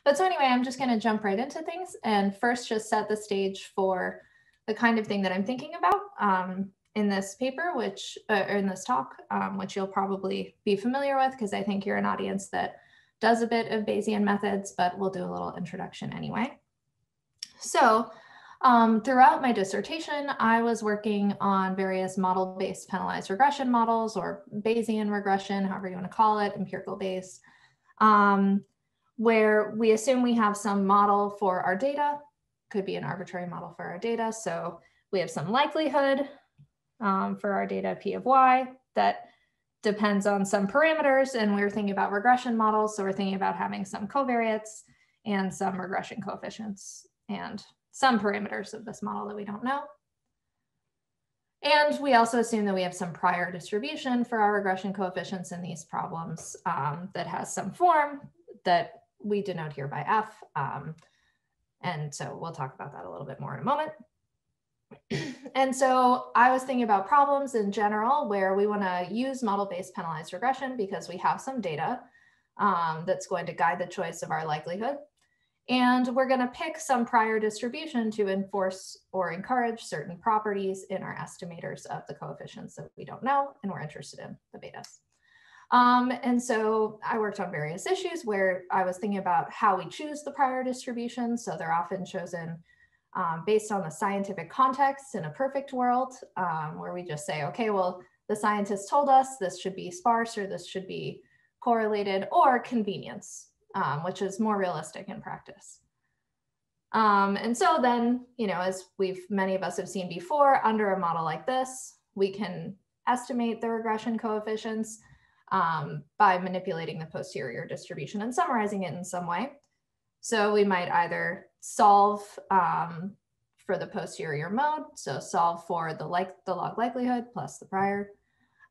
But so anyway, I'm just going to jump right into things and first just set the stage for the kind of thing that I'm thinking about in this paper, which or in this talk, which you'll probably be familiar with because I think you're an audience that does a bit of Bayesian methods, but we'll do a little introduction anyway. So throughout my dissertation, I was working on various model-based penalized regression models, or Bayesian regression, however you want to call it, empirical based, where we assume we have some model for our data, could be an arbitrary model for our data. So we have some likelihood for our data P of y that depends on some parameters, and we're thinking about regression models. So we're thinking about having some covariates and some regression coefficients and some parameters of this model that we don't know. And we also assume that we have some prior distribution for our regression coefficients in these problems that has some form that we denote here by f. And so we'll talk about that a little bit more in a moment. And so I was thinking about problems in general where we want to use model-based penalized regression because we have some data that's going to guide the choice of our likelihood. And we're going to pick some prior distribution to enforce or encourage certain properties in our estimators of the coefficients that we don't know and we're interested in, the betas. And so I worked on various issues where I was thinking about how we choose the prior distribution. So they're often chosen based on the scientific context in a perfect world, where we just say, okay, well, the scientists told us this should be sparse or this should be correlated, or convenience, which is more realistic in practice. And so then, you know, as many of us have seen before, under a model like this, we can estimate the regression coefficients by manipulating the posterior distribution and summarizing it in some way. So we might either solve for the posterior mode, so solve for the log likelihood plus the prior,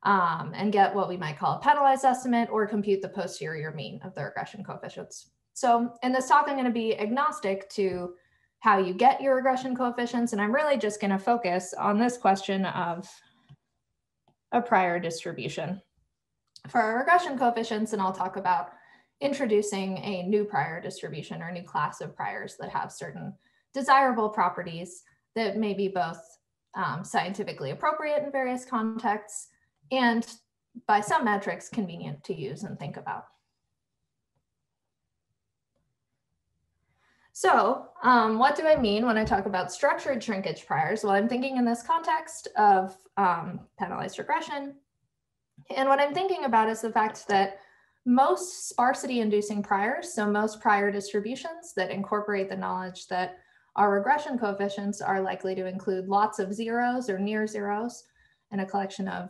and get what we might call a penalized estimate, or compute the posterior mean of the regression coefficients. So in this talk, I'm going to be agnostic to how you get your regression coefficients, and I'm really just going to focus on this question of a prior distribution for our regression coefficients, and I'll talk about introducing a new prior distribution or new class of priors that have certain desirable properties that may be both scientifically appropriate in various contexts and by some metrics convenient to use and think about. So what do I mean when I talk about structured shrinkage priors? Well, I'm thinking in this context of penalized regression. And what I'm thinking about is the fact that most sparsity inducing priors, so most prior distributions that incorporate the knowledge that our regression coefficients are likely to include lots of zeros or near zeros and a collection of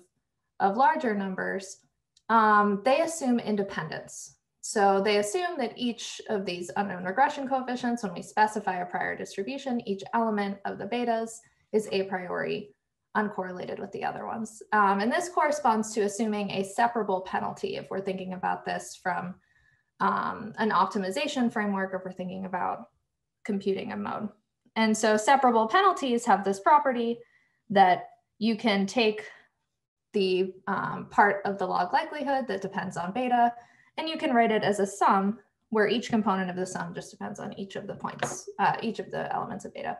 larger numbers, they assume independence. So they assume that each of these unknown regression coefficients, when we specify a prior distribution, each element of the betas is a priori uncorrelated with the other ones. And this corresponds to assuming a separable penalty if we're thinking about this from an optimization framework, if we're thinking about computing a mode. And so separable penalties have this property that you can take the part of the log likelihood that depends on beta, and you can write it as a sum where each component of the sum just depends on each of the points, each of the elements of beta.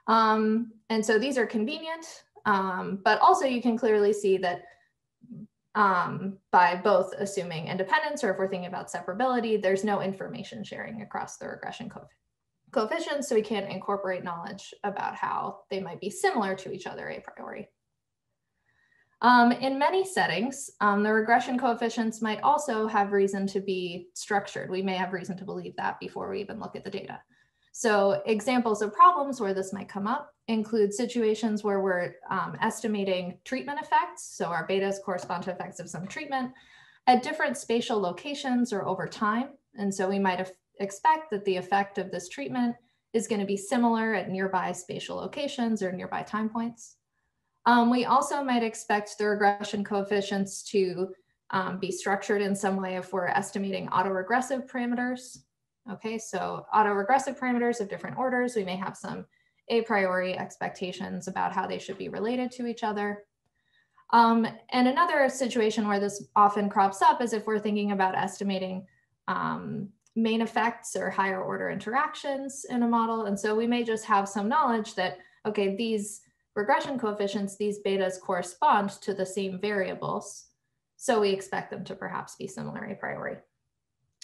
And so these are convenient, but also you can clearly see that by both assuming independence, or if we're thinking about separability, there's no information sharing across the regression coefficients, so we can't incorporate knowledge about how they might be similar to each other a priori. In many settings, the regression coefficients might also have reason to be structured. We may have reason to believe that before we even look at the data. So examples of problems where this might come up include situations where we're estimating treatment effects. So our betas correspond to effects of some treatment at different spatial locations or over time. And so we might expect that the effect of this treatment is going to be similar at nearby spatial locations or nearby time points. We also might expect the regression coefficients to be structured in some way if we're estimating autoregressive parameters. Okay, so autoregressive parameters of different orders, we may have some a priori expectations about how they should be related to each other. And another situation where this often crops up is if we're thinking about estimating main effects or higher order interactions in a model. And so we may just have some knowledge that, okay, these regression coefficients, these betas correspond to the same variables. So we expect them to perhaps be similar a priori.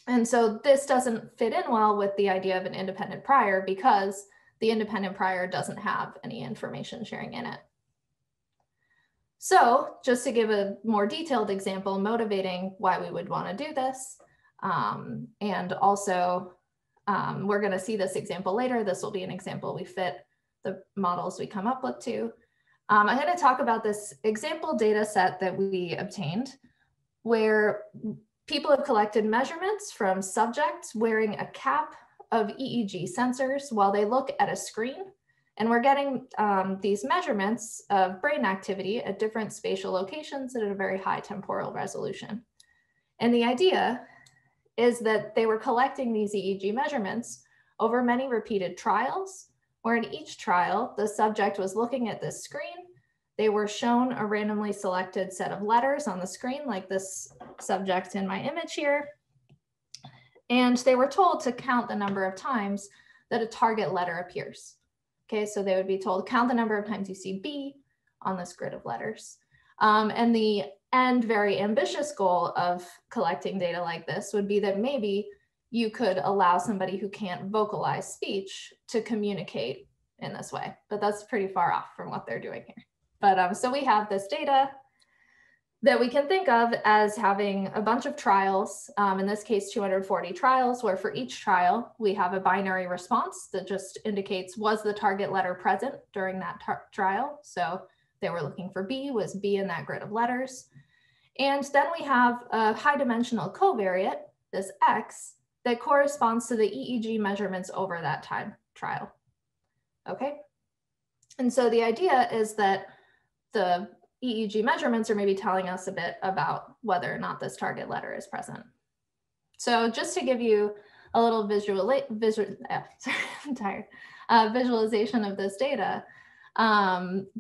And so this doesn't fit in well with the idea of an independent prior because the independent prior doesn't have any information sharing in it. So just to give a more detailed example motivating why we would want to do this, and also we're going to see this example later. This will be an example we fit the models we come up with to. I'm going to talk about this example data set that we obtained where people have collected measurements from subjects wearing a cap of EEG sensors while they look at a screen. And we're getting these measurements of brain activity at different spatial locations at a very high temporal resolution. And the idea is that they were collecting these EEG measurements over many repeated trials, where in each trial, the subject was looking at this screen. They were shown a randomly selected set of letters on the screen, like this subject in my image here. And they were told to count the number of times that a target letter appears. Okay, so they would be told, count the number of times you see B on this grid of letters. And the end very ambitious goal of collecting data like this would be that maybe you could allow somebody who can't vocalize speech to communicate in this way, but that's pretty far off from what they're doing here. But so we have this data that we can think of as having a bunch of trials, in this case, 240 trials, where for each trial, we have a binary response that just indicates was the target letter present during that trial. So they were looking for B, was B in that grid of letters. And then we have a high dimensional covariate, this X, that corresponds to the EEG measurements over that time trial. Okay. And so the idea is that the EEG measurements are maybe telling us a bit about whether or not this target letter is present. So just to give you a little visualization of this data,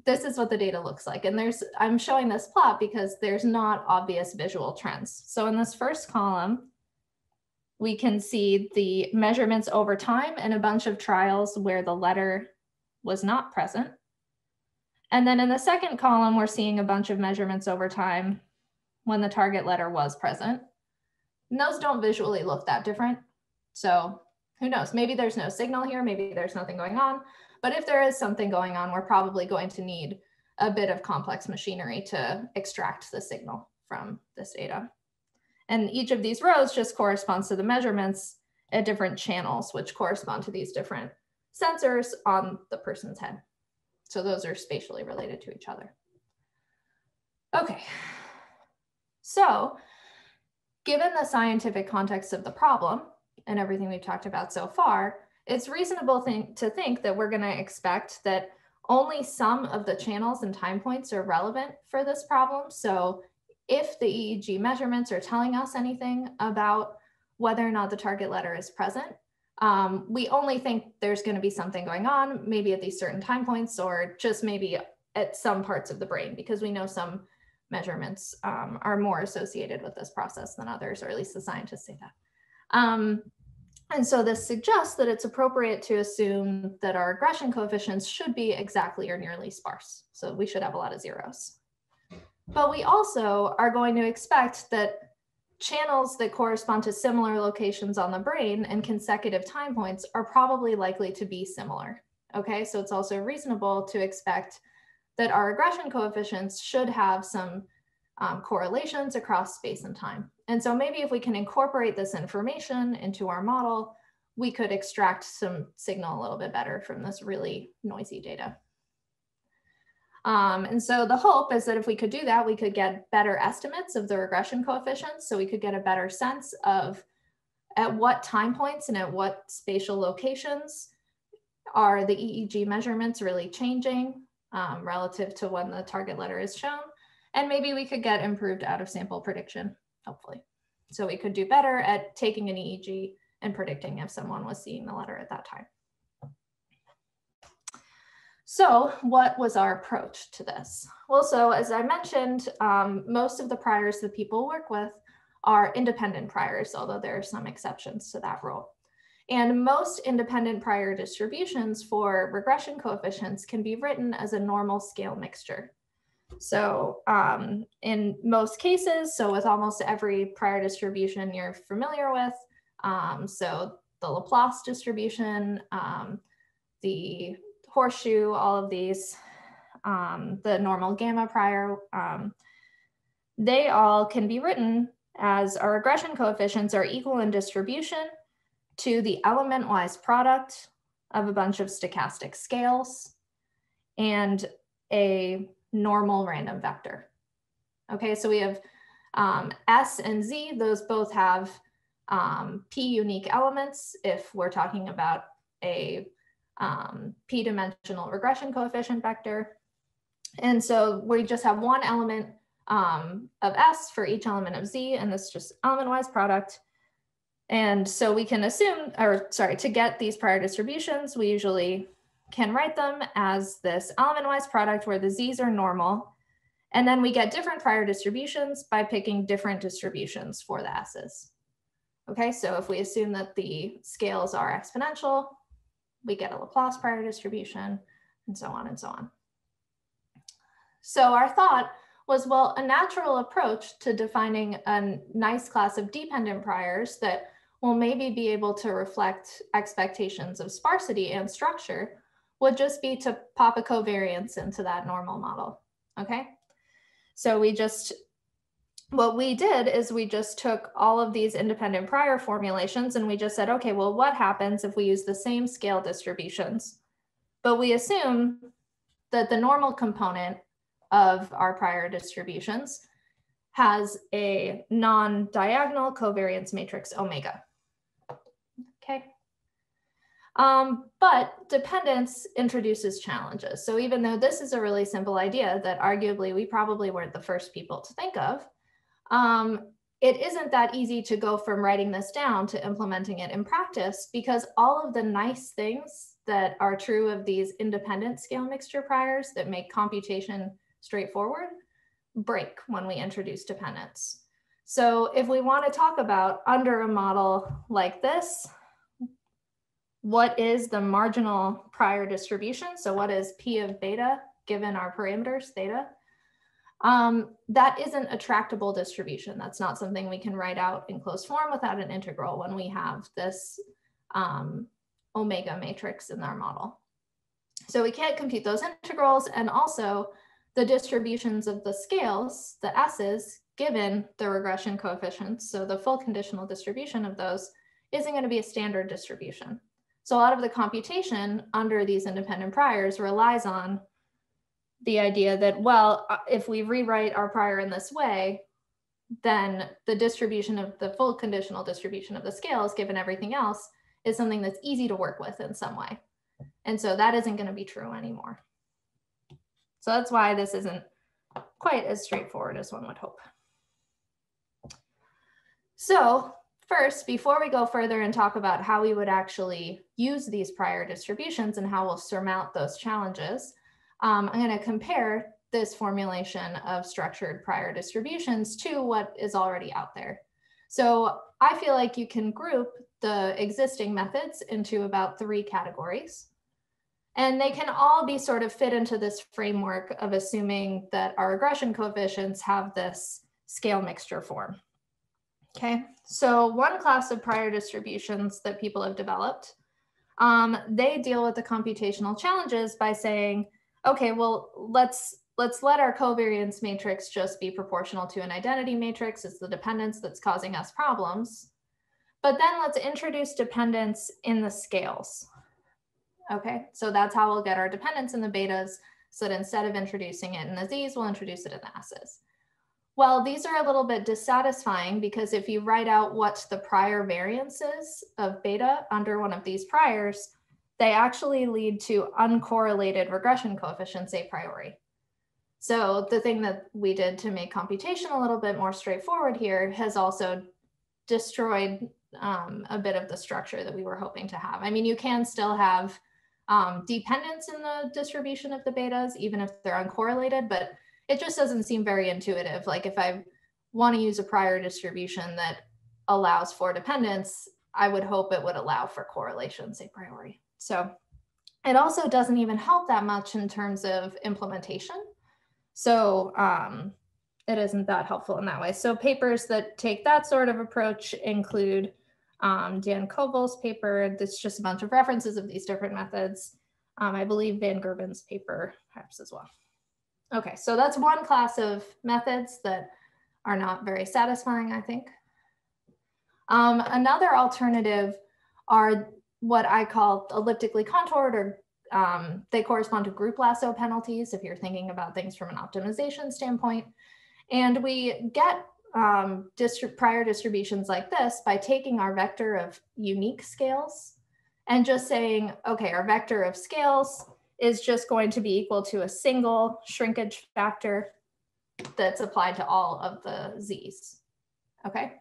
this is what the data looks like. And I'm showing this plot because there's not obvious visual trends. So in this first column, we can see the measurements over time and a bunch of trials where the letter was not present. And then in the second column, we're seeing a bunch of measurements over time when the target letter was present. And those don't visually look that different. So who knows, maybe there's no signal here, maybe there's nothing going on. But if there is something going on, we're probably going to need a bit of complex machinery to extract the signal from this data. And each of these rows just corresponds to the measurements at different channels, which correspond to these different sensors on the person's head. So those are spatially related to each other. Okay, so given the scientific context of the problem and everything we've talked about so far, it's reasonable to think that we're going to expect that only some of the channels and time points are relevant for this problem. So if the EEG measurements are telling us anything about whether or not the target letter is present, we only think there's going to be something going on, maybe at these certain time points, or just maybe at some parts of the brain, because we know some measurements are more associated with this process than others, or at least the scientists say that. And so this suggests that it's appropriate to assume that our regression coefficients should be exactly or nearly sparse. So we should have a lot of zeros. But we also are going to expect that channels that correspond to similar locations on the brain and consecutive time points are probably likely to be similar. Okay, so it's also reasonable to expect that our regression coefficients should have some correlations across space and time. And so maybe if we can incorporate this information into our model, we could extract some signal a little bit better from this really noisy data. And so the hope is that if we could do that, we could get better estimates of the regression coefficients. So we could get a better sense of at what time points and at what spatial locations are the EEG measurements really changing relative to when the target letter is shown. And maybe we could get improved out of sample prediction, hopefully. So we could do better at taking an EEG and predicting if someone was seeing the letter at that time. So what was our approach to this? Well, so as I mentioned, most of the priors that people work with are independent priors, although there are some exceptions to that rule. And most independent prior distributions for regression coefficients can be written as a normal scale mixture. So in most cases, so with almost every prior distribution you're familiar with, so the Laplace distribution, the horseshoe, all of these, the normal gamma prior, they all can be written as our regression coefficients are equal in distribution to the elementwise product of a bunch of stochastic scales and a normal random vector. Okay, so we have S and Z, those both have P unique elements if we're talking about a P-dimensional regression coefficient vector. And so we just have one element of S for each element of Z, and this is just elementwise product. And so we can assume, or sorry, to get these prior distributions, we usually can write them as this elementwise product where the Z's are normal. And then we get different prior distributions by picking different distributions for the S's. Okay, so if we assume that the scales are exponential, we get a Laplace prior distribution, and so on and so on. So our thought was, well, a natural approach to defining a nice class of dependent priors that will maybe be able to reflect expectations of sparsity and structure would just be to pop a covariance into that normal model, okay? So what we did is we just took all of these independent prior formulations and we just said, okay, well, what happens if we use the same scale distributions, but we assume that the normal component of our prior distributions has a non-diagonal covariance matrix omega. Okay. But dependence introduces challenges. So even though this is a really simple idea that arguably we probably weren't the first people to think of, it isn't that easy to go from writing this down to implementing it in practice, because all of the nice things that are true of these independent scale mixture priors that make computation straightforward break when we introduce dependence. So if we want to talk about under a model like this, what is the marginal prior distribution? So what is P of beta given our parameters theta? That isn't a tractable distribution. That's not something we can write out in closed form without an integral when we have this omega matrix in our model. So we can't compute those integrals, and also the distributions of the scales, the S's, given the regression coefficients, so the full conditional distribution of those, isn't going to be a standard distribution. So a lot of the computation under these independent priors relies on the idea that, well, if we rewrite our prior in this way, then the distribution of the full conditional distribution of the scales, given everything else, is something that's easy to work with in some way. And so that isn't going to be true anymore. So that's why this isn't quite as straightforward as one would hope. So first, before we go further and talk about how we would actually use these prior distributions and how we'll surmount those challenges, I'm going to compare this formulation of structured prior distributions to what is already out there. So I feel like you can group the existing methods into about 3 categories. And they can all be sort of fit into this framework of assuming that our regression coefficients have this scale mixture form. Okay, so one class of prior distributions that people have developed, they deal with the computational challenges by saying, okay, well, let's let our covariance matrix just be proportional to an identity matrix. It's the dependence that's causing us problems. But then let's introduce dependence in the scales. Okay, so that's how we'll get our dependence in the betas, so that instead of introducing it in the Z's, we'll introduce it in the S's. Well, these are a little bit dissatisfying because if you write out what the prior variances of beta under one of these priors, they actually lead to uncorrelated regression coefficients a priori. So the thing that we did to make computation a little bit more straightforward here has also destroyed a bit of the structure that we were hoping to have. I mean, you can still have dependence in the distribution of the betas, even if they're uncorrelated, but it just doesn't seem very intuitive. Like if I want to use a prior distribution that allows for dependence, I would hope it would allow for correlations a priori. So it also doesn't even help that much in terms of implementation. So it isn't that helpful in that way. So papers that take that sort of approach include Dan Koval's paper. That's just a bunch of references of these different methods. I believe Van Gerben's paper perhaps as well. Okay, so that's one class of methods that are not very satisfying, I think. Another alternative are what I call elliptically contoured, or they correspond to group lasso penalties if you're thinking about things from an optimization standpoint. And we get prior distributions like this by taking our vector of unique scales and just saying, okay, our vector of scales is just going to be equal to a single shrinkage factor that's applied to all of the z's, okay?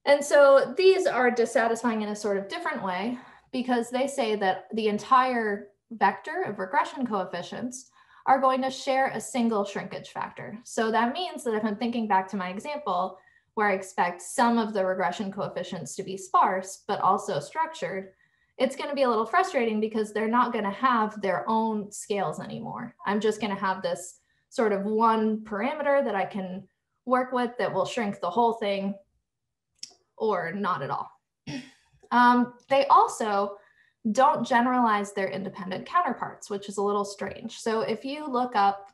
And so these are dissatisfying in a sort of different way because they say that the entire vector of regression coefficients are going to share a single shrinkage factor. So that means that if I'm thinking back to my example where I expect some of the regression coefficients to be sparse, but also structured, it's going to be a little frustrating because they're not going to have their own scales anymore. I'm just going to have this sort of one parameter that I can work with that will shrink the whole thing or not at all. They also don't generalize their independent counterparts, which is a little strange. So if you look up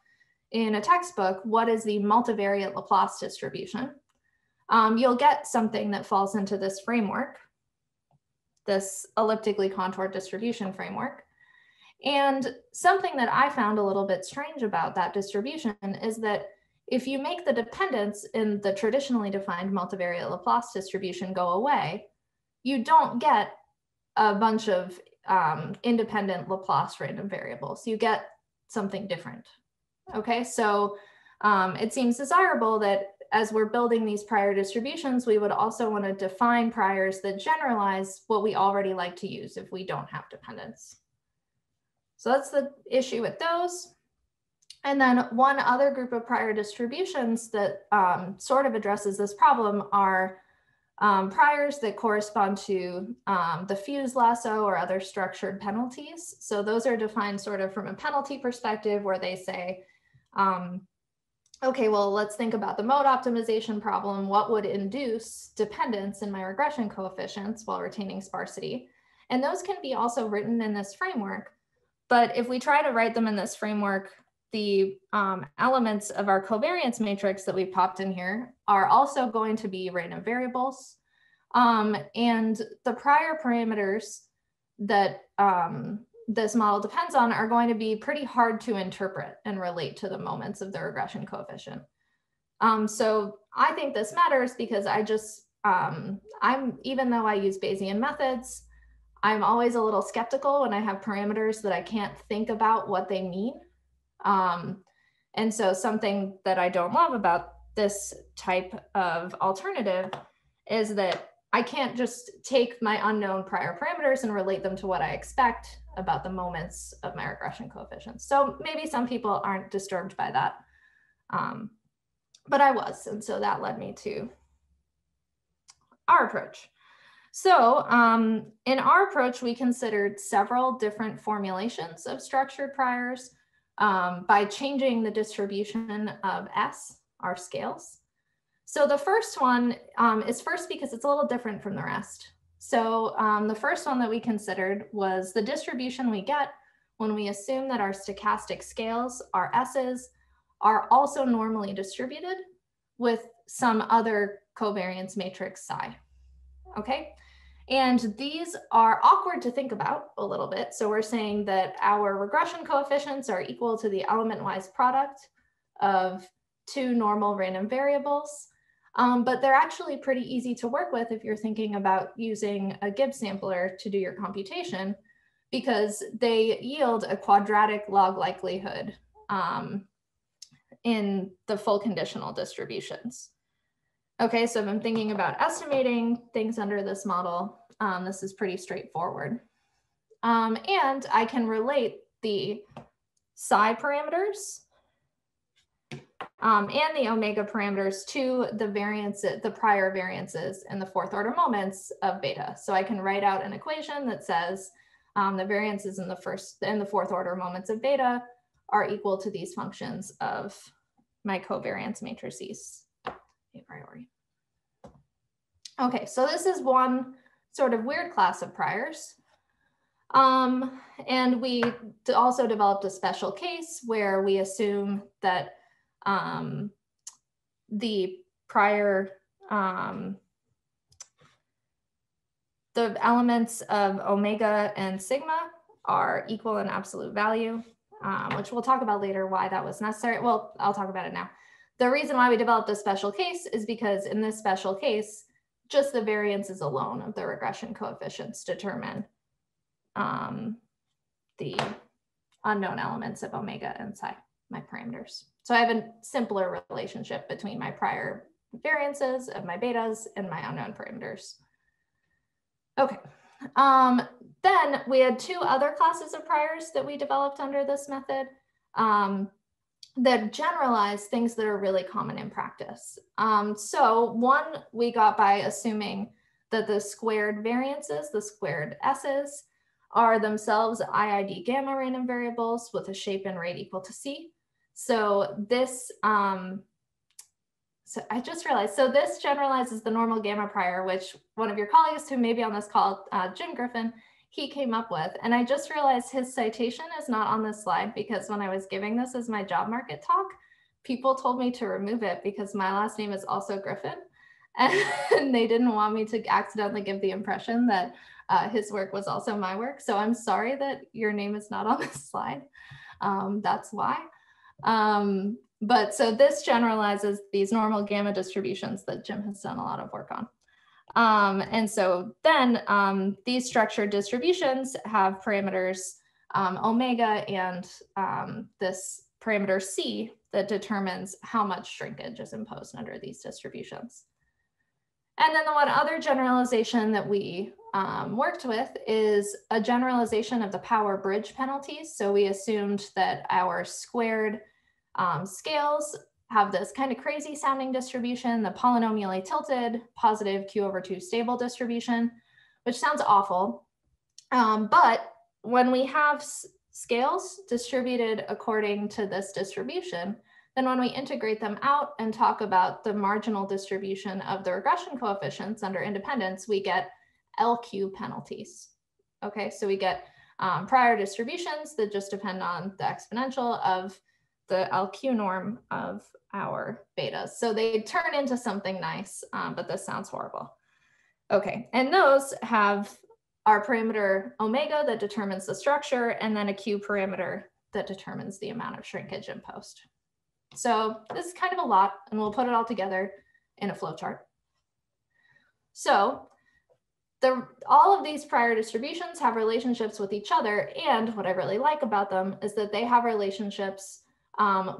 in a textbook, what is the multivariate Laplace distribution, you'll get something that falls into this framework, this elliptically contoured distribution framework. And something that I found a little bit strange about that distribution is that if you make the dependence in the traditionally defined multivariate Laplace distribution go away, you don't get a bunch of independent Laplace random variables. You get something different. Okay, so it seems desirable that as we're building these prior distributions, we would also want to define priors that generalize what we already like to use if we don't have dependence. So that's the issue with those. And then one other group of prior distributions that sort of addresses this problem are priors that correspond to the fused lasso or other structured penalties. So those are defined sort of from a penalty perspective where they say, okay, well, let's think about the mode optimization problem. What would induce dependence in my regression coefficients while retaining sparsity? And those can be also written in this framework. But if we try to write them in this framework, the elements of our covariance matrix that we've popped in here are also going to be random variables. And the prior parameters that this model depends on are going to be pretty hard to interpret and relate to the moments of the regression coefficient. So I think this matters because I just, even though I use Bayesian methods, I'm always a little skeptical when I have parameters that I can't think about what they mean. And so something that I don't love about this type of alternative is that I can't just take my unknown prior parameters and relate them to what I expect about the moments of my regression coefficients. So maybe some people aren't disturbed by that, but I was, and so that led me to our approach. So in our approach, we considered several different formulations of structured priors by changing the distribution of S, our scales. So the first one is first because it's a little different from the rest. So the first one that we considered was the distribution we get when we assume that our stochastic scales, our S's, are also normally distributed with some other covariance matrix psi, okay? And these are awkward to think about a little bit. So we're saying that our regression coefficients are equal to the elementwise product of two normal random variables. But they're actually pretty easy to work with if you're thinking about using a Gibbs sampler to do your computation, because they yield a quadratic log likelihood in the full conditional distributions. Okay, so if I'm thinking about estimating things under this model, this is pretty straightforward. And I can relate the psi parameters and the omega parameters to the variance, the prior variances in the fourth order moments of beta. So I can write out an equation that says the variances in the fourth order moments of beta are equal to these functions of my covariance matrices a priori. Okay, so this is one sort of weird class of priors. And we also developed a special case where we assume that the prior, the elements of omega and sigma are equal in absolute value, which we'll talk about later why that was necessary. Well, I'll talk about it now. The reason why we developed a special case is because in this special case, just the variances alone of the regression coefficients determine the unknown elements of omega and psi, my parameters. So I have a simpler relationship between my prior variances of my betas and my unknown parameters. Okay, then we had two other classes of priors that we developed under this method that generalize things that are really common in practice. So one we got by assuming that the squared variances, the squared S's, are themselves IID gamma random variables with a shape and rate equal to C. So this, so I just realized, so this generalizes the normal gamma prior, which one of your colleagues who may be on this call, Jim Griffin, he came up with. And I just realized his citation is not on this slide because when I was giving this as my job market talk, people told me to remove it because my last name is also Griffin. And they didn't want me to accidentally give the impression that his work was also my work. So I'm sorry that your name is not on this slide. That's why. But so this generalizes these normal gamma distributions that Jim has done a lot of work on. And so then these structured distributions have parameters omega and this parameter C that determines how much shrinkage is imposed under these distributions. And then the one other generalization that we worked with is a generalization of the power bridge penalties. So we assumed that our squared scales have this kind of crazy sounding distribution, the polynomially tilted positive Q/2 stable distribution, which sounds awful. But when we have scales distributed according to this distribution, then when we integrate them out and talk about the marginal distribution of the regression coefficients under independence, we get LQ penalties. Okay, so we get prior distributions that just depend on the exponential of the LQ norm of our betas. So they turn into something nice, but this sounds horrible. Okay, and those have our parameter omega that determines the structure and then a Q parameter that determines the amount of shrinkage imposed. So this is kind of a lot and we'll put it all together in a flowchart. So all of these prior distributions have relationships with each other. And what I really like about them is that they have relationships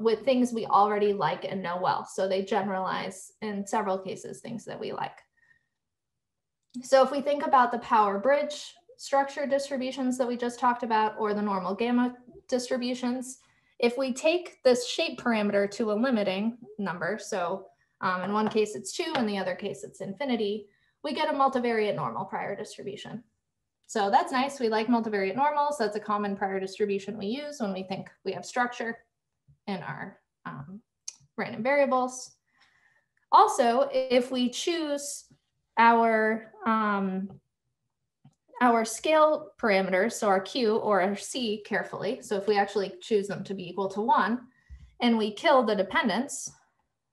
with things we already like and know well. So they generalize in several cases things that we like. So if we think about the power bridge structure distributions that we just talked about, or the normal gamma distributions, if we take this shape parameter to a limiting number, so in one case it's 2, in the other case it's infinity, we get a multivariate normal prior distribution. So that's nice. We like multivariate normals. That's a common prior distribution we use when we think we have structure in our random variables. Also, if we choose our scale parameters, so our Q or our C carefully, so if we actually choose them to be equal to 1, and we kill the dependence,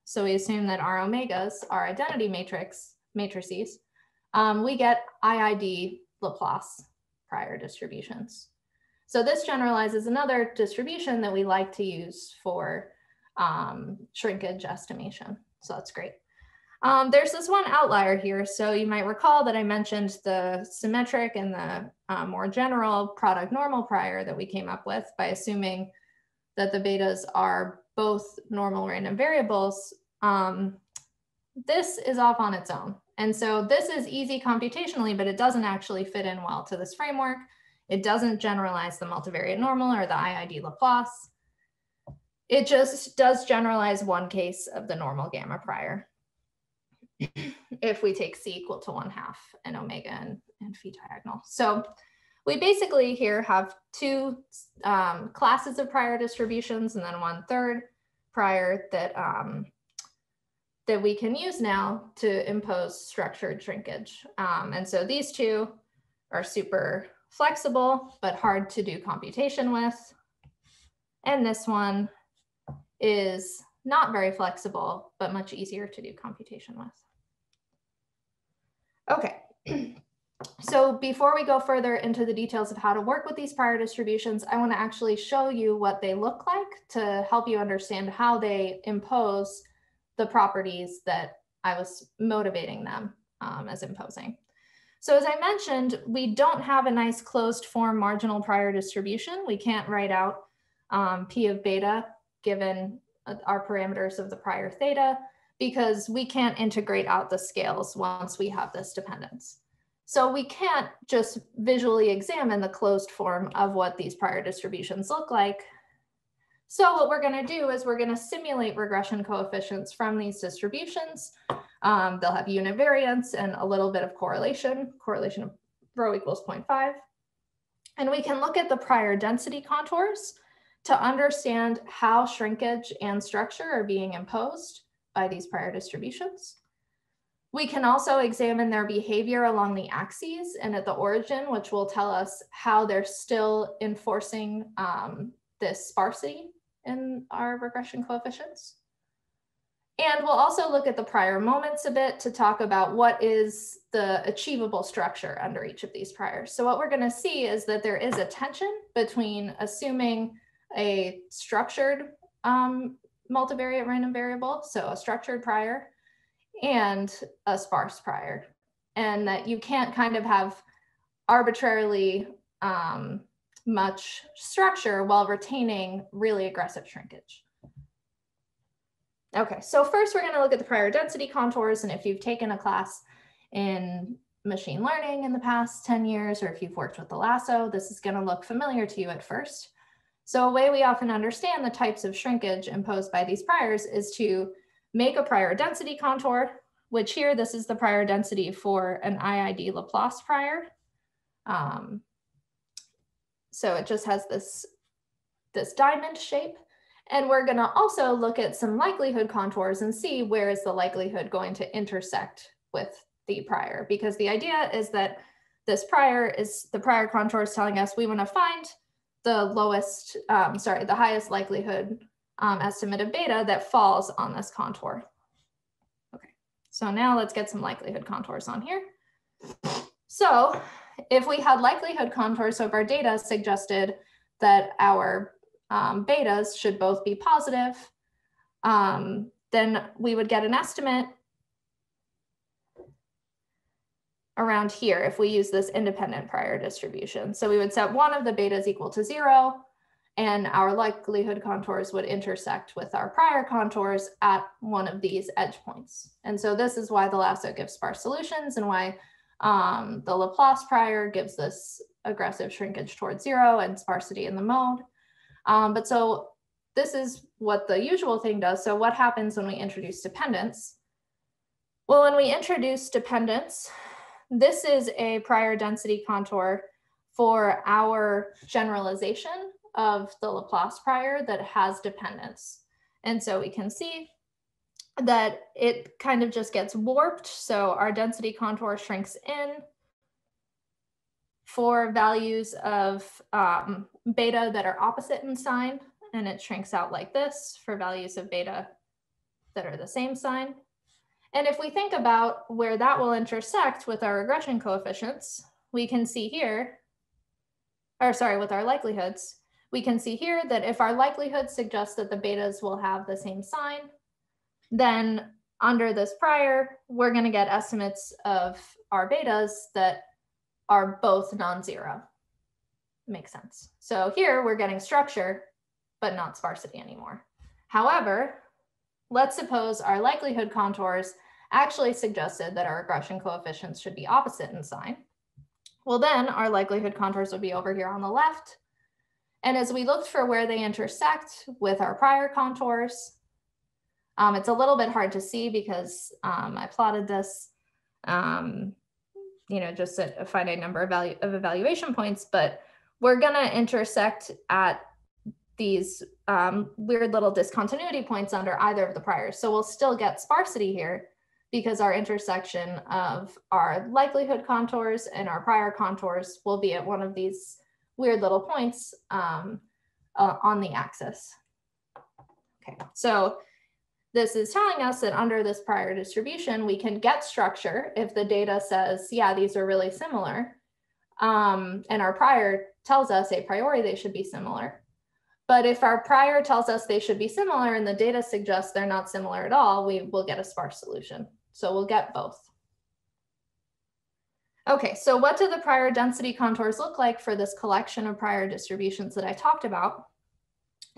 so we assume that our omegas are identity matrices, we get IID Laplace prior distributions. So this generalizes another distribution that we like to use for shrinkage estimation. So that's great. There's this one outlier here. So you might recall that I mentioned the symmetric and the more general product normal prior that we came up with by assuming that the betas are both normal random variables. This is off on its own. And so this is easy computationally, but it doesn't actually fit in well to this framework. It doesn't generalize the multivariate normal or the IID Laplace. It just does generalize one case of the normal gamma prior if we take c equal to 1/2 and omega and phi diagonal. So we basically here have two classes of prior distributions and then 1/3 prior that, that we can use now to impose structured shrinkage. And so these two are super flexible, but hard to do computation with. And this one is not very flexible, but much easier to do computation with. Okay, so before we go further into the details of how to work with these prior distributions, I want to actually show you what they look like to help you understand how they impose the properties that I was motivating them as imposing. So as I mentioned, we don't have a nice closed form marginal prior distribution. We can't write out P of beta given our parameters of the prior theta because we can't integrate out the scales once we have this dependence. So we can't just visually examine the closed form of what these prior distributions look like. So what we're going to do is we're going to simulate regression coefficients from these distributions. They'll have univariance and a little bit of correlation of rho equals 0.5. And we can look at the prior density contours to understand how shrinkage and structure are being imposed by these prior distributions. We can also examine their behavior along the axes and at the origin, which will tell us how they're still enforcing this sparsity in our regression coefficients. And we'll also look at the prior moments a bit to talk about what is the achievable structure under each of these priors. So what we're going to see is that there is a tension between assuming a structured multivariate random variable, so a structured prior, and a sparse prior, and that you can't kind of have arbitrarily much structure while retaining really aggressive shrinkage. Okay, so first we're going to look at the prior density contours, and if you've taken a class in machine learning in the past 10 years, or if you've worked with the lasso, this is going to look familiar to you at first. So a way we often understand the types of shrinkage imposed by these priors is to make a prior density contour, which here, this is the prior density for an IID Laplace prior. So it just has this diamond shape. And we're going to also look at some likelihood contours and see where is the likelihood going to intersect with the prior, because the idea is that this prior is the prior contour is telling us we want to find the lowest, the highest likelihood estimate of beta that falls on this contour. Okay, so now let's get some likelihood contours on here. So if we had likelihood contours, so if our data suggested that our betas should both be positive, then we would get an estimate around here if we use this independent prior distribution. So we would set one of the betas equal to 0, and our likelihood contours would intersect with our prior contours at one of these edge points. And so this is why the lasso gives sparse solutions and why the Laplace prior gives this aggressive shrinkage towards 0 and sparsity in the mode. But so this is what the usual thing does. So what happens when we introduce dependence? Well, when we introduce dependence, this is a prior density contour for our generalization of the Laplace prior that has dependence. And so we can see that it kind of just gets warped. So our density contour shrinks in for values of beta that are opposite in sign, and it shrinks out like this for values of beta that are the same sign. And if we think about where that will intersect with our regression coefficients, we can see here, with our likelihoods, we can see here that if our likelihood suggests that the betas will have the same sign, then under this prior, we're going to get estimates of our betas that are both non-zero. Makes sense. So here we're getting structure, but not sparsity anymore. However, let's suppose our likelihood contours actually suggested that our regression coefficients should be opposite in sign. Well, then our likelihood contours would be over here on the left. And as we looked for where they intersect with our prior contours, it's a little bit hard to see because I plotted this, just at a finite number of evaluation points, but we're gonna intersect at these weird little discontinuity points under either of the priors. So we'll still get sparsity here because our intersection of our likelihood contours and our prior contours will be at one of these weird little points on the axis. Okay, so this is telling us that under this prior distribution, we can get structure if the data says, yeah, these are really similar. And our prior tells us a priori they should be similar. But if our prior tells us they should be similar and the data suggests they're not similar at all, we will get a sparse solution. So we'll get both. Okay, so what do the prior density contours look like for this collection of prior distributions that I talked about?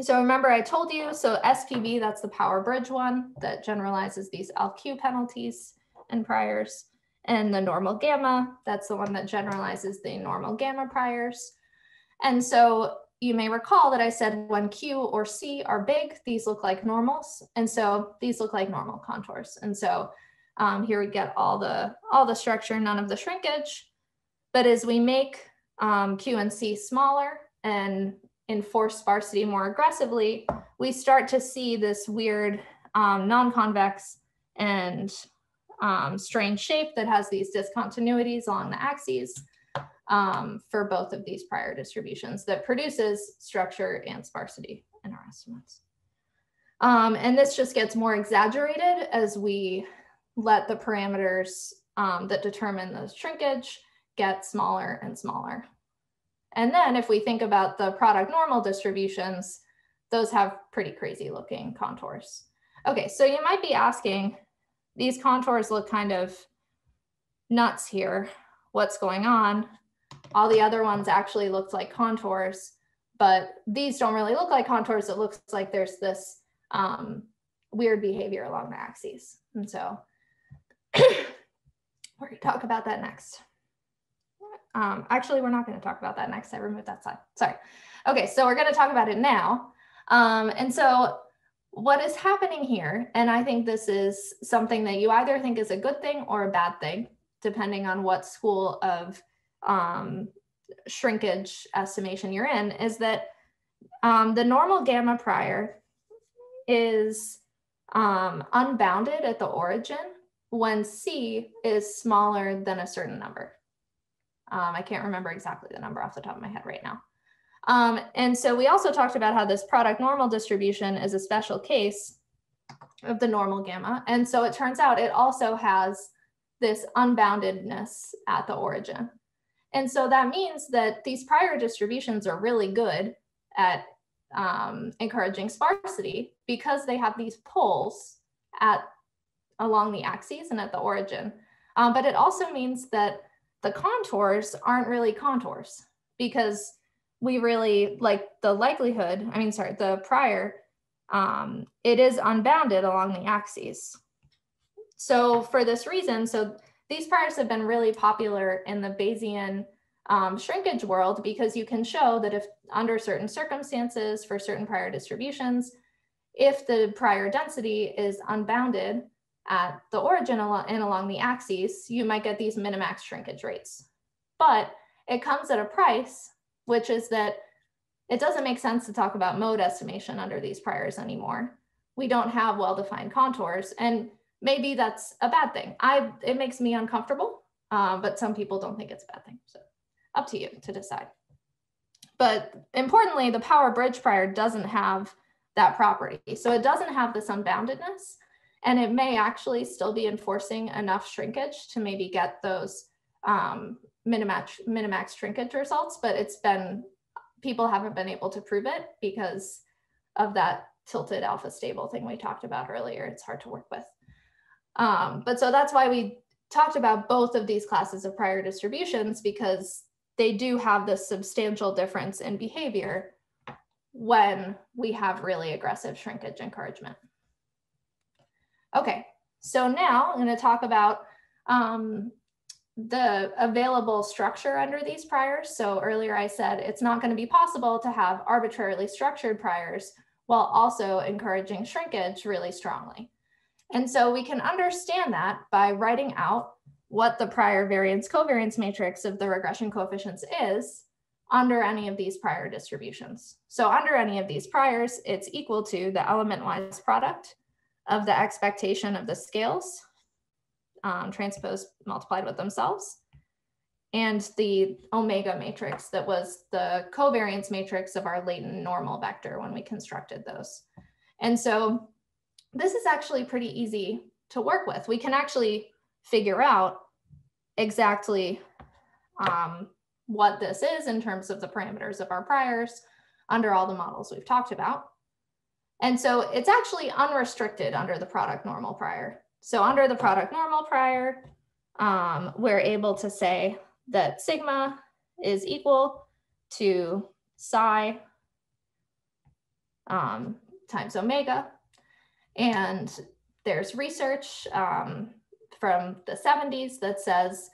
So remember I told you, so SPB, that's the power bridge one that generalizes these LQ penalties and priors. And the normal gamma, that's the one that generalizes the normal gamma priors. And so you may recall that I said when Q or C are big, these look like normals. And so these look like normal contours. And so here we get all the structure, none of the shrinkage. But as we make Q and C smaller and enforce sparsity more aggressively, we start to see this weird non-convex and strange shape that has these discontinuities along the axes for both of these prior distributions that produces structure and sparsity in our estimates. And this just gets more exaggerated as we let the parameters that determine the shrinkage get smaller and smaller. And then if we think about the product normal distributions, those have pretty crazy looking contours. Okay, so you might be asking, these contours look kind of nuts here. What's going on? All the other ones actually looked like contours, but these don't really look like contours. It looks like there's this weird behavior along the axes. And so we're going to talk about that next. Actually, we're not going to talk about that next. I removed that slide. Sorry. Okay, so we're going to talk about it now. And so what is happening here, and I think this is something that you either think is a good thing or a bad thing, depending on what school of shrinkage estimation you're in, is that the normal gamma prior is unbounded at the origin when C is smaller than a certain number. I can't remember exactly the number off the top of my head right now. And so we also talked about how this product normal distribution is a special case of the normal gamma. And so it turns out it also has this unboundedness at the origin. And so that means that these prior distributions are really good at encouraging sparsity because they have these poles along the axes and at the origin. But it also means that the contours aren't really contours because we really like the likelihood, the prior, it is unbounded along the axes. So for this reason, so these priors have been really popular in the Bayesian shrinkage world because you can show that if under certain circumstances for certain prior distributions, if the prior density is unbounded at the origin and along the axes, you might get these minimax shrinkage rates. But it comes at a price, which is that it doesn't make sense to talk about mode estimation under these priors anymore. We don't have well-defined contours, and maybe that's a bad thing. It makes me uncomfortable, but some people don't think it's a bad thing. So up to you to decide. But importantly, the power bridge prior doesn't have that property. So it doesn't have this unboundedness, and it may actually still be enforcing enough shrinkage to maybe get those minimax shrinkage results, but people haven't been able to prove it because of that tilted alpha stable thing we talked about earlier. It's hard to work with. But so that's why we talked about both of these classes of prior distributions, because they do have this substantial difference in behavior when we have really aggressive shrinkage encouragement. Okay, so now I'm going to talk about the available structure under these priors. So earlier I said it's not going to be possible to have arbitrarily structured priors while also encouraging shrinkage really strongly. And so we can understand that by writing out what the prior variance covariance matrix of the regression coefficients is under any of these prior distributions. So under any of these priors, it's equal to the element-wise product of the expectation of the scales transposed multiplied with themselves, and the omega matrix that was the covariance matrix of our latent normal vector when we constructed those. And so this is actually pretty easy to work with. We can actually figure out exactly what this is in terms of the parameters of our priors under all the models we've talked about. And so it's actually unrestricted under the product normal prior. So under the product normal prior, we're able to say that sigma is equal to psi times omega. And there's research from the 70s that says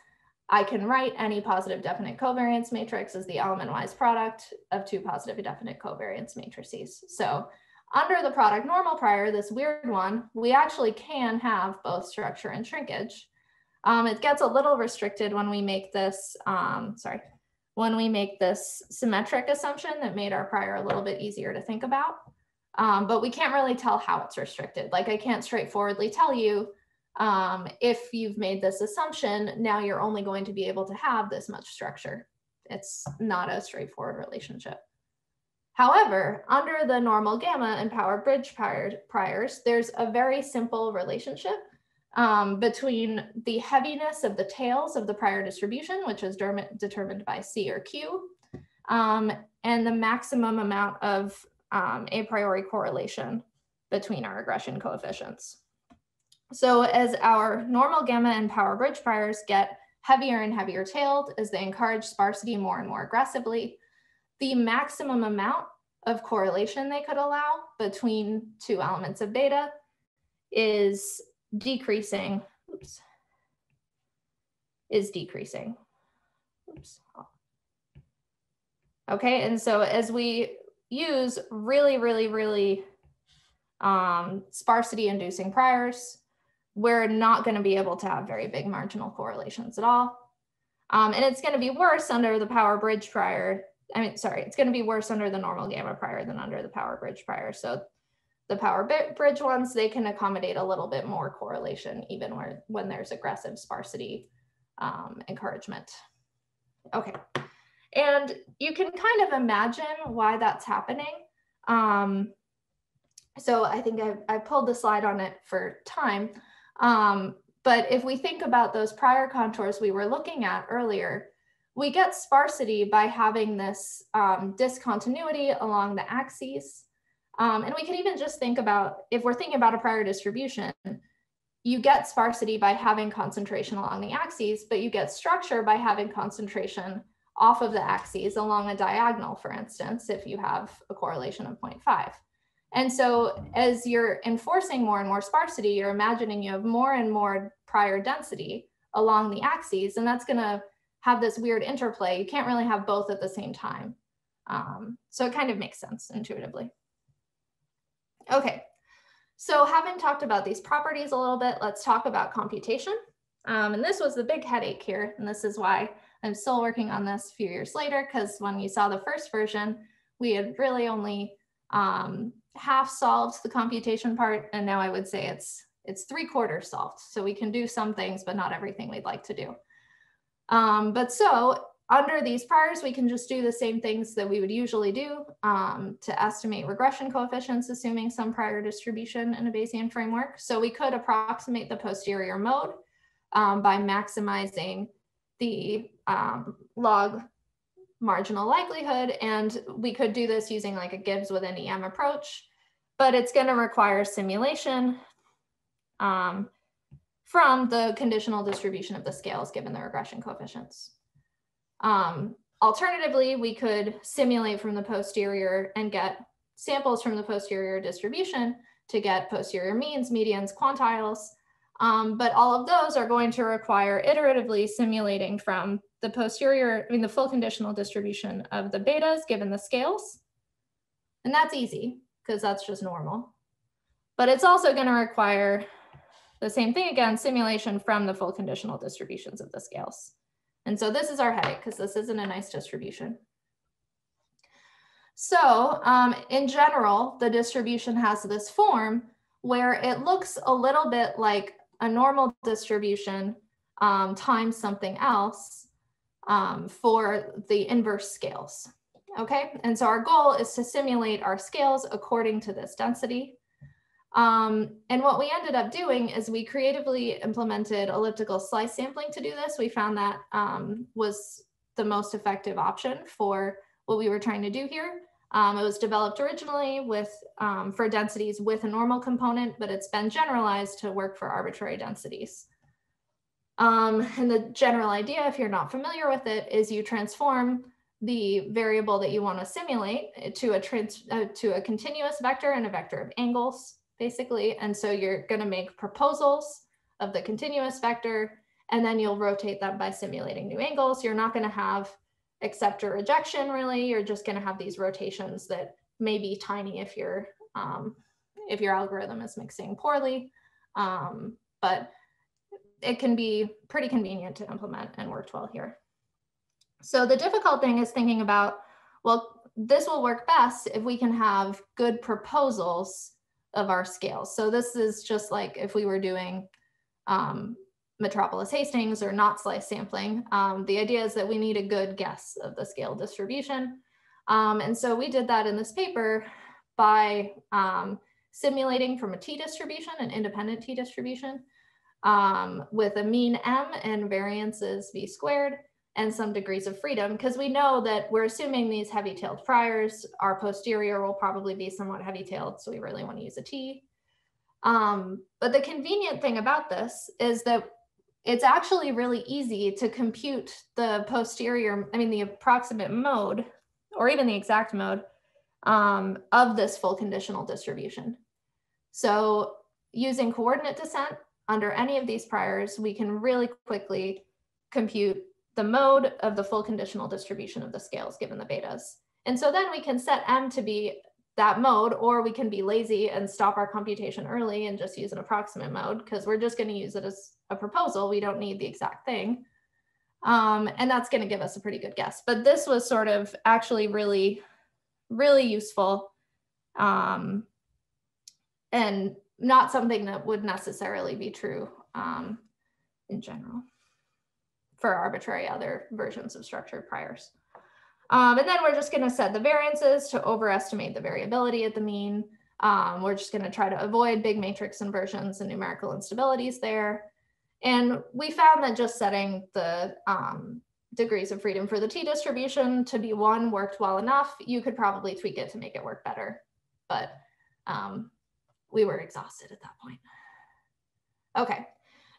I can write any positive definite covariance matrix as the element-wise product of two positive definite covariance matrices. So under the product normal prior, this weird one, we actually can have both structure and shrinkage. It gets a little restricted when we make this, when we make this symmetric assumption that made our prior a little bit easier to think about. But we can't really tell how it's restricted. Like I can't straightforwardly tell you if you've made this assumption, now you're only going to be able to have this much structure. It's not a straightforward relationship. However, under the normal gamma and power bridge priors, there's a very simple relationship between the heaviness of the tails of the prior distribution, which is determined by C or Q, and the maximum amount of a priori correlation between our regression coefficients. So as our normal gamma and power bridge priors get heavier and heavier tailed as they encourage sparsity more and more aggressively, the maximum amount of correlation they could allow between two elements of data is decreasing. Oops. Okay, and so as we use really sparsity inducing priors, we're not going to be able to have very big marginal correlations at all. And it's going to be worse under the power bridge prior. It's going to be worse under the normal gamma prior than under the power bridge prior. So the power bridge ones, they can accommodate a little bit more correlation even when there's aggressive sparsity encouragement. Okay, and you can kind of imagine why that's happening. So I think I pulled the slide on it for time. But if we think about those prior contours we were looking at earlier, we get sparsity by having this discontinuity along the axes. And we can even just think about, if we're thinking about a prior distribution, you get sparsity by having concentration along the axes, but you get structure by having concentration off of the axes along a diagonal, for instance, if you have a correlation of 0.5. And so as you're enforcing more and more sparsity, you're imagining you have more and more prior density along the axes, and that's going to have this weird interplay. You can't really have both at the same time. So it kind of makes sense intuitively. Okay, so having talked about these properties a little bit, let's talk about computation. And this was the big headache here, and this is why I'm still working on this a few years later, because when you saw the first version, we had really only half solved the computation part, and now I would say it's 3/4 solved. So we can do some things, but not everything we'd like to do. But so under these priors, we can just do the same things that we would usually do to estimate regression coefficients, assuming some prior distribution in a Bayesian framework. So we could approximate the posterior mode by maximizing the log marginal likelihood. And we could do this using like a Gibbs with an EM approach, but it's going to require simulation from the conditional distribution of the scales given the regression coefficients. Alternatively, we could simulate from the posterior and get samples from the posterior distribution to get posterior means, medians, quantiles. But all of those are going to require iteratively simulating from the posterior, the full conditional distribution of the betas given the scales. And that's easy because that's just normal. But it's also going to require the same thing again, simulation from the full conditional distributions of the scales. And so this is our headache because this isn't a nice distribution. So in general, the distribution has this form where it looks a little bit like a normal distribution times something else for the inverse scales. Okay, and so our goal is to simulate our scales according to this density. And what we ended up doing is we creatively implemented elliptical slice sampling to do this. We found that was the most effective option for what we were trying to do here. It was developed originally with for densities with a normal component, but it's been generalized to work for arbitrary densities. And the general idea, if you're not familiar with it, is you transform the variable that you want to simulate to a continuous vector and a vector of angles, basically. And so you're going to make proposals of the continuous vector, and then you'll rotate them by simulating new angles. You're not going to have accept or rejection, really. You're just going to have these rotations that may be tiny if your algorithm is mixing poorly, but it can be pretty convenient to implement and worked well here. So the difficult thing is thinking about, well, this will work best if we can have good proposals of our scales. So this is just like if we were doing Metropolis Hastings or not slice sampling. The idea is that we need a good guess of the scale distribution. And so we did that in this paper by simulating from a t-distribution, an independent t-distribution, with a mean m and variances v squared and some degrees of freedom, because we know that we're assuming these heavy-tailed priors. Our posterior will probably be somewhat heavy-tailed, so we really want to use a t. But the convenient thing about this is that it's actually really easy to compute the posterior, the approximate mode, or even the exact mode of this full conditional distribution. So using coordinate descent under any of these priors, we can really quickly compute the mode of the full conditional distribution of the scales given the betas. And so then we can set m to be that mode, or we can be lazy and stop our computation early and just use an approximate mode, because we're just going to use it as a proposal. We don't need the exact thing. And that's going to give us a pretty good guess. But this was sort of actually really, really useful, and not something that would necessarily be true in general for arbitrary other versions of structured priors. And then we're just going to set the variances to overestimate the variability at the mean. We're just going to try to avoid big matrix inversions and numerical instabilities there. And we found that just setting the degrees of freedom for the t-distribution to be 1 worked well enough. You could probably tweak it to make it work better, but we were exhausted at that point. Okay,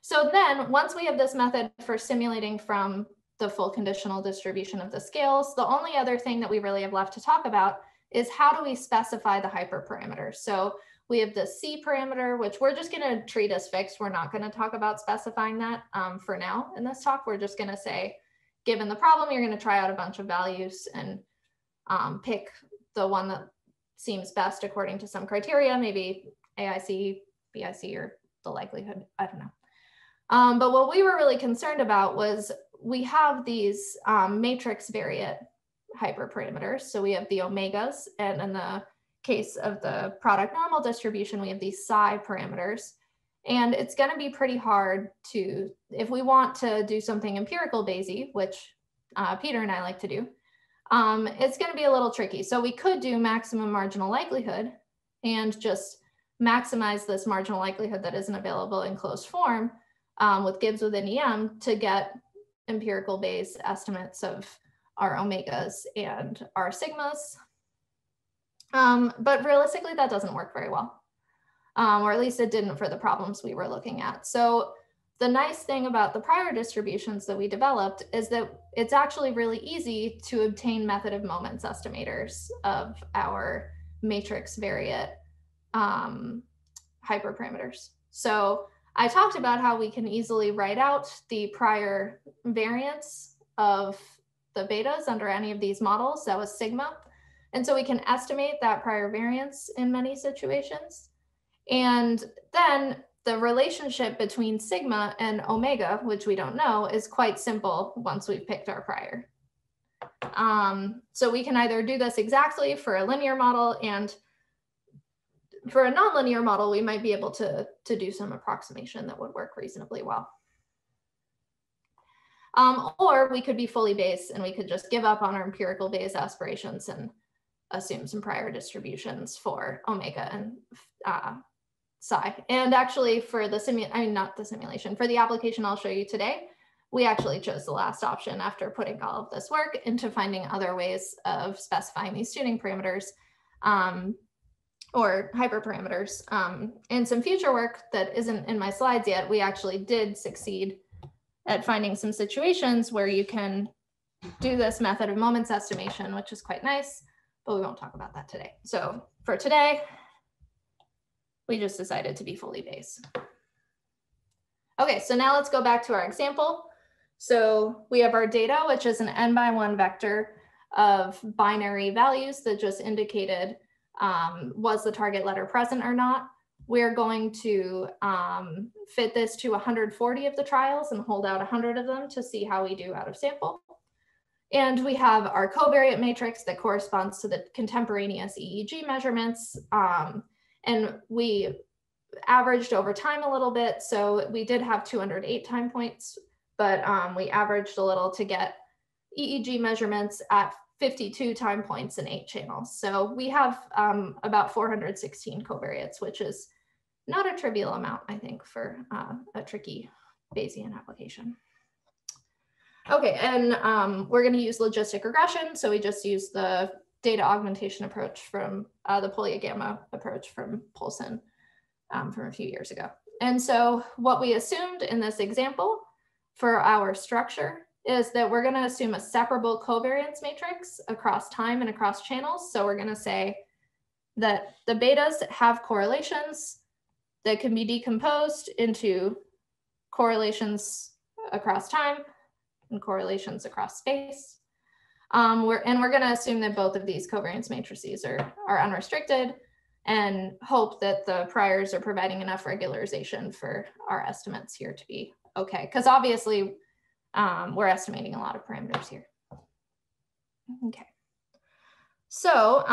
so then once we have this method for simulating from the full conditional distribution of the scales, the only other thing that we really have left to talk about is how do we specify the hyperparameters. So we have the C parameter, which we're just going to treat as fixed. We're not going to talk about specifying that for now in this talk. We're just going to say, given the problem, you're going to try out a bunch of values and pick the one that seems best according to some criteria, maybe AIC, BIC, or the likelihood, I don't know. But what we were really concerned about was we have these matrix variate hyperparameters. So we have the omegas, and in the case of the product normal distribution, we have these psi parameters. And it's going to be pretty hard to, if we want to do something empirical Bayesian, which Peter and I like to do, it's going to be a little tricky. So we could do maximum marginal likelihood and just maximize this marginal likelihood that isn't available in closed form with Gibbs within EM to get empirical Bayes estimates of our omegas and our sigmas. But realistically, that doesn't work very well, or at least it didn't for the problems we were looking at. So the nice thing about the prior distributions that we developed is that it's actually really easy to obtain method of moments estimators of our matrix variate hyperparameters. So I talked about how we can easily write out the prior variance of the betas under any of these models. That was sigma. And so we can estimate that prior variance in many situations. And then the relationship between sigma and omega, which we don't know, is quite simple once we've picked our prior. So we can either do this exactly for a linear model, and for a nonlinear model, we might be able to do some approximation that would work reasonably well. Or we could be fully Bayes and we could just give up on our empirical Bayes aspirations and assume some prior distributions for omega and psi. And actually for the for the application I'll show you today, we actually chose the last option after putting all of this work into finding other ways of specifying these tuning parameters or hyperparameters. In some future work that isn't in my slides yet, we actually did succeed at finding some situations where you can do this method of moments estimation, which is quite nice, but we won't talk about that today. So for today, we just decided to be fully Bayes. Okay, so now let's go back to our example. So we have our data, which is an n×1 vector of binary values that just indicated was the target letter present or not. We're going to fit this to 140 of the trials and hold out 100 of them to see how we do out of sample. And we have our covariate matrix that corresponds to the contemporaneous EEG measurements. And we averaged over time a little bit. So we did have 208 time points, but we averaged a little to get EEG measurements at 52 time points in 8 channels. So we have about 416 covariates, which is not a trivial amount, I think, for a tricky Bayesian application. Okay, and we're going to use logistic regression. So we just use the data augmentation approach from the polygamma approach from Poulsen from a few years ago. And so what we assumed in this example for our structure is that we're going to assume a separable covariance matrix across time and across channels. So we're going to say that the betas have correlations that can be decomposed into correlations across time and correlations across space. We're going to assume that both of these covariance matrices are unrestricted and hope that the priors are providing enough regularization for our estimates here to be okay. Because obviously we're estimating a lot of parameters here. Okay. So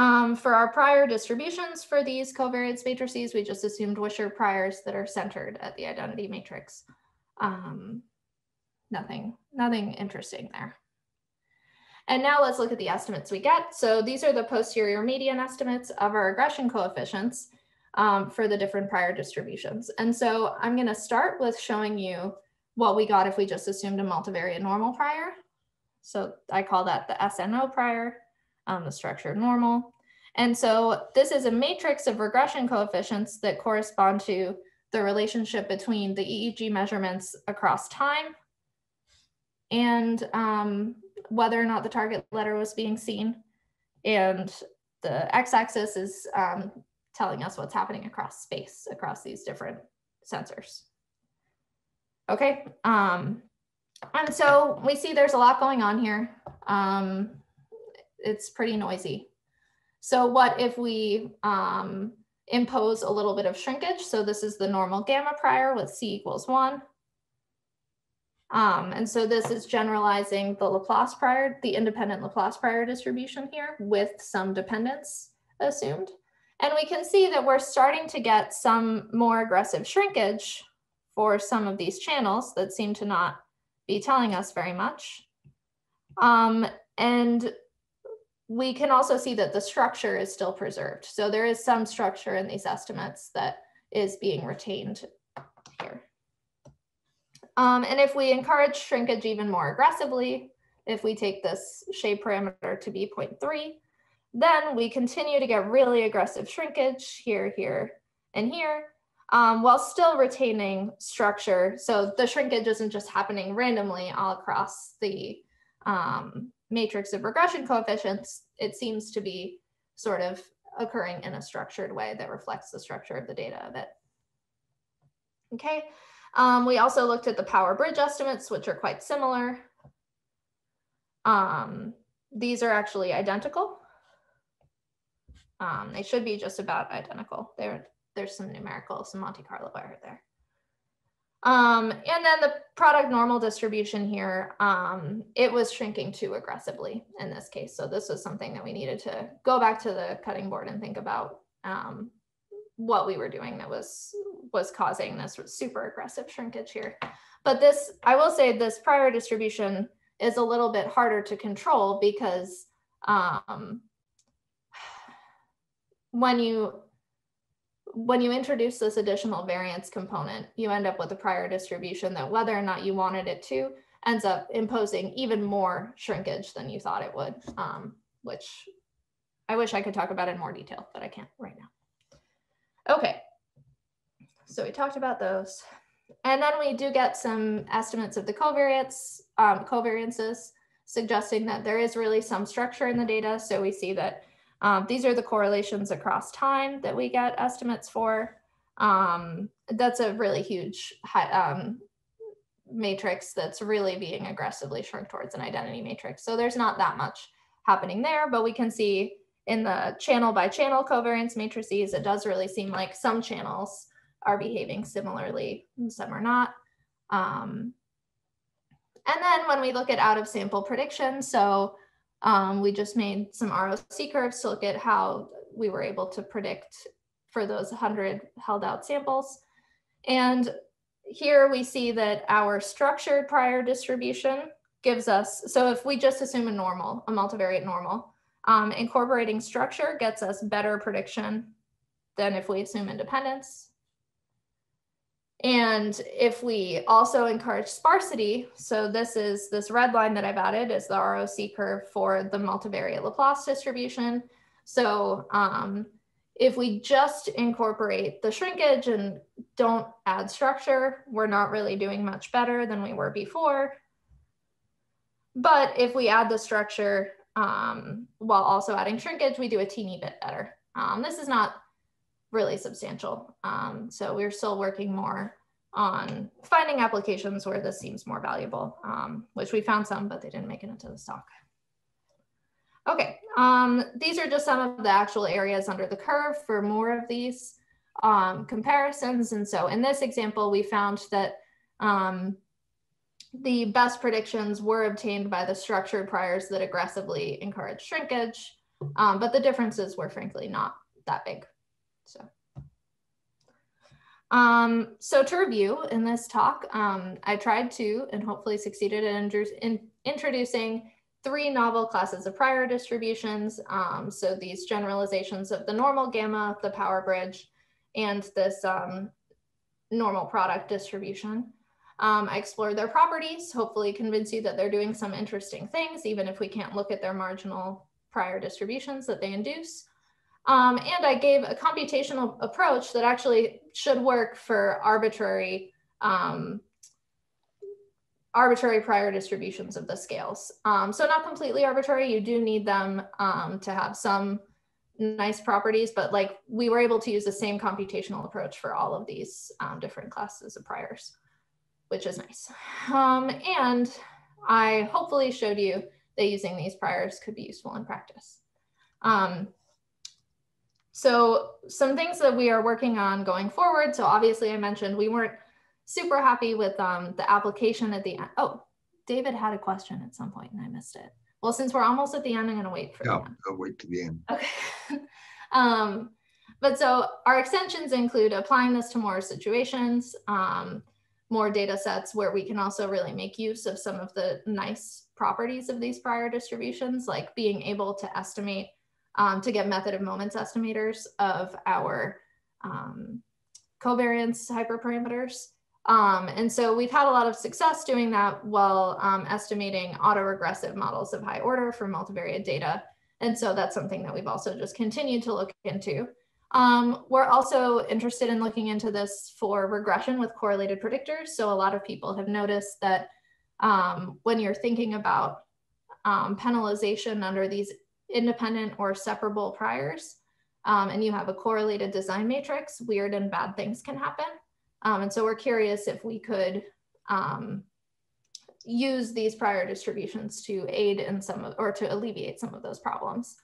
for our prior distributions for these covariance matrices, we just assumed Wisher priors that are centered at the identity matrix. Nothing interesting there. And now let's look at the estimates we get. So these are the posterior median estimates of our regression coefficients for the different prior distributions. And so I'm going to start with showing you what we got if we just assumed a multivariate normal prior. So I call that the SNO prior, the structured normal. And so this is a matrix of regression coefficients that correspond to the relationship between the EEG measurements across time and whether or not the target letter was being seen. And the x-axis is telling us what's happening across space, across these different sensors. Okay, and so we see there's a lot going on here. It's pretty noisy. So what if we impose a little bit of shrinkage? So this is the normal gamma prior with C equals 1. And so this is generalizing the Laplace prior, the independent Laplace prior distribution here with some dependence assumed. And we can see that we're starting to get some more aggressive shrinkage for some of these channels that seem to not be telling us very much. And we can also see that the structure is still preserved. So there is some structure in these estimates that is being retained here. And if we encourage shrinkage even more aggressively, if we take this shape parameter to be 0.3, then we continue to get really aggressive shrinkage here, here, and here, while still retaining structure. So the shrinkage isn't just happening randomly all across the matrix of regression coefficients. It seems to be sort of occurring in a structured way that reflects the structure of the data a bit. Okay, We also looked at the power bridge estimates, which are quite similar. These are actually identical. They should be just about identical. There's some numerical, some Monte Carlo error there. And then the product normal distribution here, it was shrinking too aggressively in this case. So this was something that we needed to go back to the cutting board and think about what we were doing that was causing this super aggressive shrinkage here. But this, I will say, this prior distribution is a little bit harder to control because when you introduce this additional variance component, you end up with a prior distribution that, whether or not you wanted it to, ends up imposing even more shrinkage than you thought it would, which I wish I could talk about in more detail, but I can't right now. Okay, so we talked about those. And then we do get some estimates of the covariances, suggesting that there is really some structure in the data. So we see that these are the correlations across time that we get estimates for. That's a really huge matrix that's really being aggressively shrunk towards an identity matrix. So there's not that much happening there, but we can see in the channel by channel covariance matrices, it does really seem like some channels are behaving similarly and some are not. And then when we look at out of sample prediction, so we just made some ROC curves to look at how we were able to predict for those 100 held out samples. And here we see that our structured prior distribution gives us, so if we just assume a normal, a multivariate normal, incorporating structure gets us better prediction than if we assume independence. And if we also encourage sparsity, so this red line that I've added is the ROC curve for the multivariate Laplace distribution. So if we just incorporate the shrinkage and don't add structure, we're not really doing much better than we were before. But if we add the structure while also adding shrinkage, we do a teeny bit better. This is not really substantial. So we're still working more on finding applications where this seems more valuable, which we found some, but they didn't make it into the stock. Okay, these are just some of the actual areas under the curve for more of these comparisons. And so in this example, we found that the best predictions were obtained by the structured priors that aggressively encourage shrinkage, but the differences were frankly not that big. So to review in this talk, I tried to, and hopefully succeeded in introducing 3 novel classes of prior distributions. So these generalizations of the normal gamma, the power bridge, and this normal product distribution. I explored their properties, hopefully convince you that they're doing some interesting things, even if we can't look at their marginal prior distributions that they induce. And I gave a computational approach that actually should work for arbitrary prior distributions of the scales. So not completely arbitrary, you do need them to have some nice properties, but like we were able to use the same computational approach for all of these different classes of priors, which is nice. And I hopefully showed you that using these priors could be useful in practice. So some things that we are working on going forward. So obviously I mentioned we weren't super happy with the application at the end. Oh, David had a question at some point and I missed it. Well, since we're almost at the end, I'm going to wait for the end. I'll wait to the end. Okay. But so our extensions include applying this to more situations, more data sets where we can also really make use of some of the nice properties of these prior distributions, like being able to estimate, to get method of moments estimators of our covariance hyperparameters. And so we've had a lot of success doing that while estimating autoregressive models of high order for multivariate data. And so that's something that we've also just continued to look into. We're also interested in looking into this for regression with correlated predictors. So a lot of people have noticed that when you're thinking about penalization under these independent or separable priors, and you have a correlated design matrix, weird and bad things can happen. And so we're curious if we could use these prior distributions to aid in some of, or to alleviate some of those problems.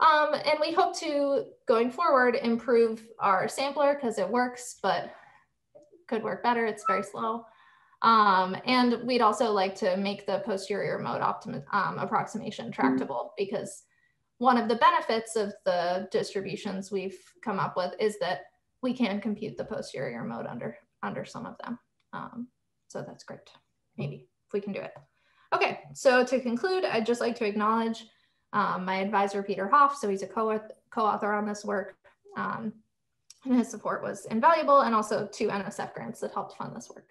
And we hope to, going forward, improve our sampler because it works, but could work better. It's very slow. And we'd also like to make the posterior mode approximation tractable, because one of the benefits of the distributions we've come up with is that we can compute the posterior mode under some of them. So that's great, maybe, if we can do it. Okay, so to conclude, I'd just like to acknowledge my advisor, Peter Hoff. So he's a co-author on this work. And his support was invaluable, and also 2 NSF grants that helped fund this work.